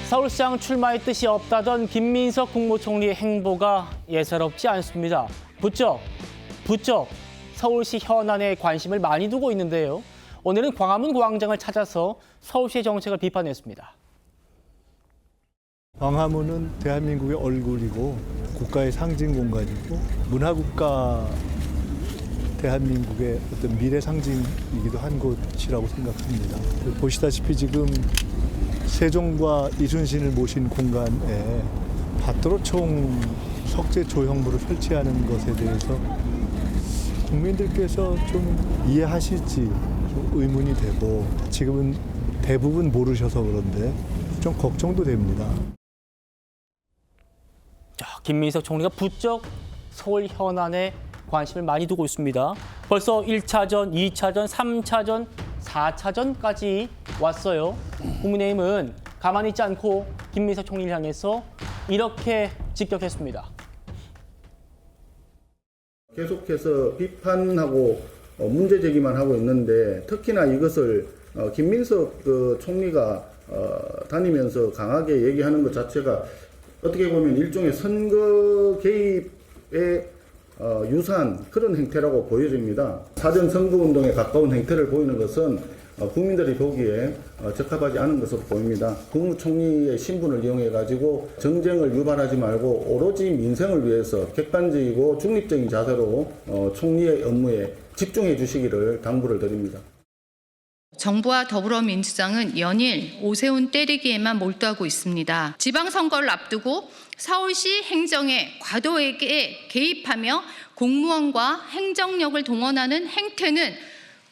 서울시장 출마의 뜻이 없다던 김민석 국무총리의 행보가 예사롭지 않습니다. 부쩍 서울시 현안에 관심을 많이 두고 있는데요. 오늘은 광화문 광장을 찾아서 서울시의 정책을 비판했습니다. 광화문은 대한민국의 얼굴이고 국가의 상징 공간이고 문화국가 대한민국의 어떤 미래 상징이기도 한 곳이라고 생각합니다. 보시다시피 지금 세종과 이순신을 모신 공간에 밭도로총 석재 조형물을 설치하는 것에 대해서 국민들께서 좀 이해하실지 좀 의문이 되고 지금은 대부분 모르셔서 그런데 좀 걱정도 됩니다. 김민석 총리가 부쩍 서울 현안에 관심을 많이 두고 있습니다. 벌써 1차전, 2차전, 3차전, 4차전까지 왔어요. 국민의힘은 가만히 있지 않고 김민석 총리를 향해서 이렇게 직격했습니다. 계속해서 비판하고 문제 제기만 하고 있는데 특히나 이것을 김민석 총리가 다니면서 강하게 얘기하는 것 자체가 어떻게 보면 일종의 선거 개입의 유사한 그런 행태라고 보여집니다. 사전 선거운동에 가까운 행태를 보이는 것은 국민들이 보기에 적합하지 않은 것으로 보입니다. 국무총리의 신분을 이용해가지고 정쟁을 유발하지 말고 오로지 민생을 위해서 객관적이고 중립적인 자세로 총리의 업무에 집중해 주시기를 당부를 드립니다. 정부와 더불어민주당은 연일 오세훈 때리기에만 몰두하고 있습니다. 지방선거를 앞두고 서울시 행정에 과도하게 개입하며 공무원과 행정력을 동원하는 행태는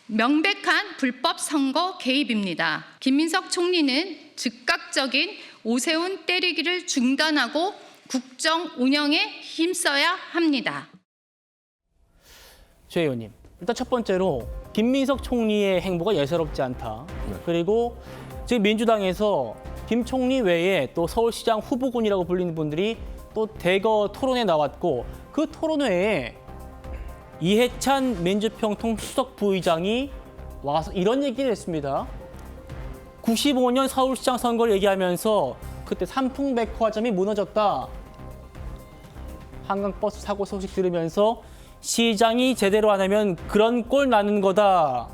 명백한 불법 선거 개입입니다. 김민석 총리는 즉각적인 오세훈 때리기를 중단하고 국정 운영에 힘써야 합니다. 최 의원님, 일단 첫 번째로 김민석 총리의 행보가 예사롭지 않다. 그리고 지금 민주당에서 김 총리 외에 또 서울시장 후보군이라고 불리는 분들이 또 대거 토론에 나왔고 그 토론회에 이해찬 민주평통 수석 부의장이 와서 이런 얘기를 했습니다. 95년 서울시장 선거를 얘기하면서 그때 삼풍백화점이 무너졌다. 한강버스 사고 소식 들으면서 시장이 제대로 안 하면 그런 꼴 나는 거다.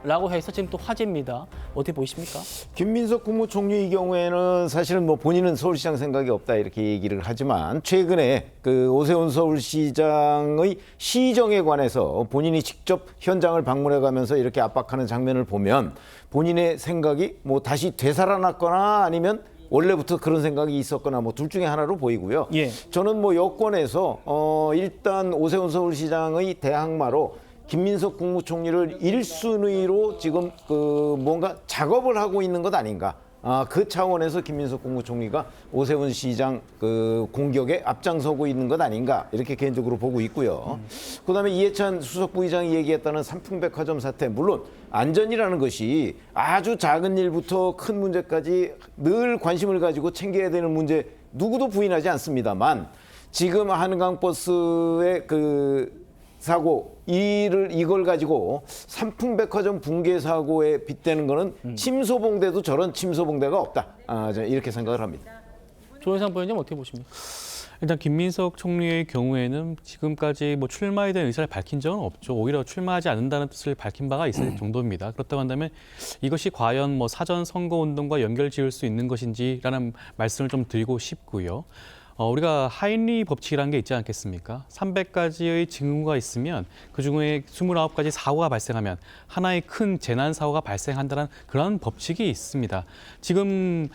라고 해서 지금 또 화제입니다. 어떻게 보십니까? 김민석 국무총리의 경우에는 사실은 뭐 본인은 서울시장 생각이 없다 이렇게 얘기를 하지만 최근에 그 오세훈 서울시장의 시정에 관해서 본인이 직접 현장을 방문해 가면서 이렇게 압박하는 장면을 보면 본인의 생각이 뭐 다시 되살아났거나 아니면 원래부터 그런 생각이 있었거나 뭐 둘 중에 하나로 보이고요. 예. 저는 뭐 여권에서 일단 오세훈 서울시장의 대항마로 김민석 국무총리를 1순위로 지금 뭔가 작업을 하고 있는 것 아닌가. 그 차원에서 김민석 국무총리가 오세훈 시장 공격에 앞장서고 있는 것 아닌가 이렇게 개인적으로 보고 있고요. 그다음에 이해찬 수석 부의장이 얘기했다는 삼풍백화점 사태, 물론 안전이라는 것이 아주 작은 일부터 큰 문제까지 늘 관심을 가지고 챙겨야 되는 문제 누구도 부인하지 않습니다만 지금 한강버스의 사고 이걸 가지고 삼풍백화점 붕괴 사고에 빗대는 거는 침소봉대도 저런 침소봉대가 없다. 이렇게 생각을 합니다. 조현상 부위원님 어떻게 보십니까? 일단 김민석 총리의 경우에는 지금까지 뭐 출마에 대한 의사를 밝힌 적은 없죠. 오히려 출마하지 않는다는 뜻을 밝힌 바가 있을 정도입니다. 그렇다고 한다면 이것이 과연 뭐 사전 선거 운동과 연결 지을 수 있는 것인지라는 말씀을 좀 드리고 싶고요. 우리가 하인리 법칙이라는 게 있지 않겠습니까? 300가지의 징후가 있으면 그중에 29가지 사고가 발생하면 하나의 큰 재난 사고가 발생한다는 그런 법칙이 있습니다. 지금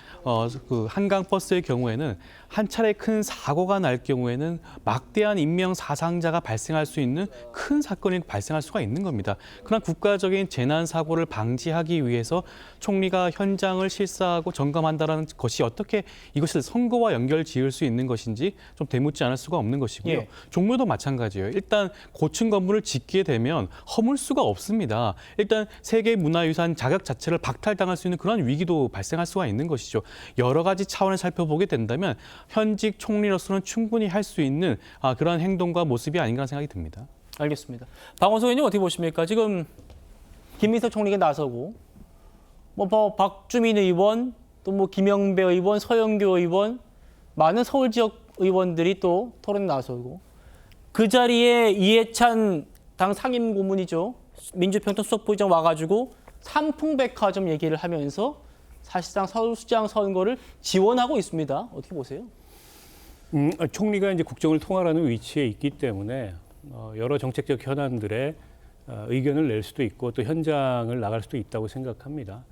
그 한강버스의 경우에는 한 차례 큰 사고가 날 경우에는 막대한 인명 사상자가 발생할 수 있는 큰 사건이 발생할 수가 있는 겁니다. 그러나 국가적인 재난 사고를 방지하기 위해서 총리가 현장을 실사하고 점검한다는 것이 어떻게 이것을 선거와 연결 지을 수 있는 것인지 좀 되묻지 않을 수가 없는 것이고요. 예. 종묘도 마찬가지예요. 일단 고층 건물을 짓게 되면 허물 수가 없습니다. 일단 세계문화유산 자격 자체를 박탈당할 수 있는 그런 위기도 발생할 수가 있는 것이죠. 여러 가지 차원을 살펴보게 된다면 현직 총리로서는 충분히 할 수 있는 그런 행동과 모습이 아닌가 생각이 듭니다. 알겠습니다. 박원석 의원님 어떻게 보십니까? 지금 김민석 총리가 나서고 박주민 의원, 또 뭐 김영배 의원, 서영교 의원, 많은 서울 지역 의원들이 또 토론에 나서고 그 자리에 이해찬 당 상임고문이죠. 민주평통수석부의장 와가지고 삼풍백화점 얘기를 하면서 사실상 서울시장 선거를 지원하고 있습니다. 어떻게 보세요? 총리가 이제 국정을 통할하는 위치에 있기 때문에 여러 정책적 현안들의 의견을 낼 수도 있고 또 현장을 나갈 수도 있다고 생각합니다.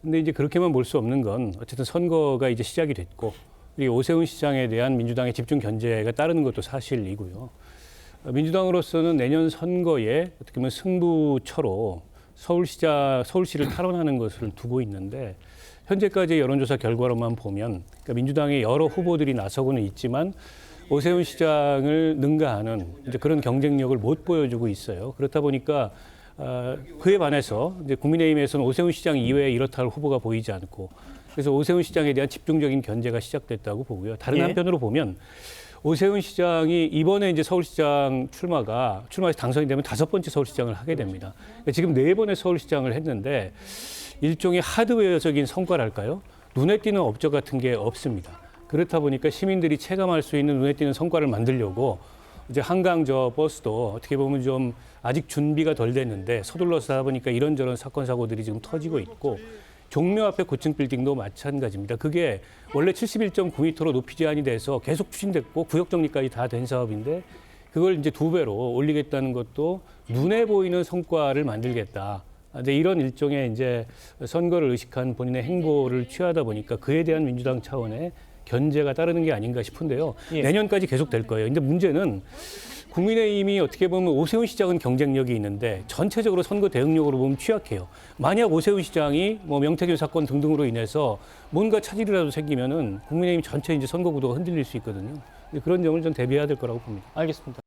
근데 이제 그렇게만 볼 수 없는 건 어쨌든 선거가 이제 시작이 됐고 그리고 오세훈 시장에 대한 민주당의 집중 견제가 따르는 것도 사실이고요. 민주당으로서는 내년 선거에 어떻게 보면 승부처로 서울시를 탈환하는 것을 두고 있는데 현재까지 여론조사 결과로만 보면 그러니까 민주당의 여러 후보들이 나서고는 있지만 오세훈 시장을 능가하는 이제 그런 경쟁력을 못 보여주고 있어요. 그렇다 보니까 그에 반해서 이제 국민의힘에서는 오세훈 시장 이외에 이렇다 할 후보가 보이지 않고 그래서 오세훈 시장에 대한 집중적인 견제가 시작됐다고 보고요. 다른 한편으로 보면 오세훈 시장이 이번에 이제 서울시장 출마해서 당선이 되면 5번째 서울시장을 하게 됩니다. 그러니까 지금 4번의 서울시장을 했는데 일종의 하드웨어적인 성과랄까요? 눈에 띄는 업적 같은 게 없습니다. 그렇다 보니까 시민들이 체감할 수 있는 눈에 띄는 성과를 만들려고 이제 한강 저 버스도 어떻게 보면 좀 아직 준비가 덜 됐는데 서둘러서 하다 보니까 이런저런 사건 사고들이 지금 터지고 있고 종묘 앞에 고층 빌딩도 마찬가지입니다. 그게 원래 71.9m로 높이 제한이 돼서 계속 추진됐고 구역 정리까지 다 된 사업인데 그걸 이제 2배로 올리겠다는 것도 눈에 보이는 성과를 만들겠다. 근데 이런 일종의 이제 선거를 의식한 본인의 행보를 취하다 보니까 그에 대한 민주당 차원의 견제가 따르는 게 아닌가 싶은데요. 내년까지 계속 될 거예요. 근데 문제는 국민의힘이 어떻게 보면 오세훈 시장은 경쟁력이 있는데 전체적으로 선거 대응력으로 보면 취약해요. 만약 오세훈 시장이 뭐 명태균 사건 등등으로 인해서 뭔가 차질이라도 생기면은 국민의힘 전체 이제 선거 구도가 흔들릴 수 있거든요. 그런 점을 좀 대비해야 될 거라고 봅니다. 알겠습니다.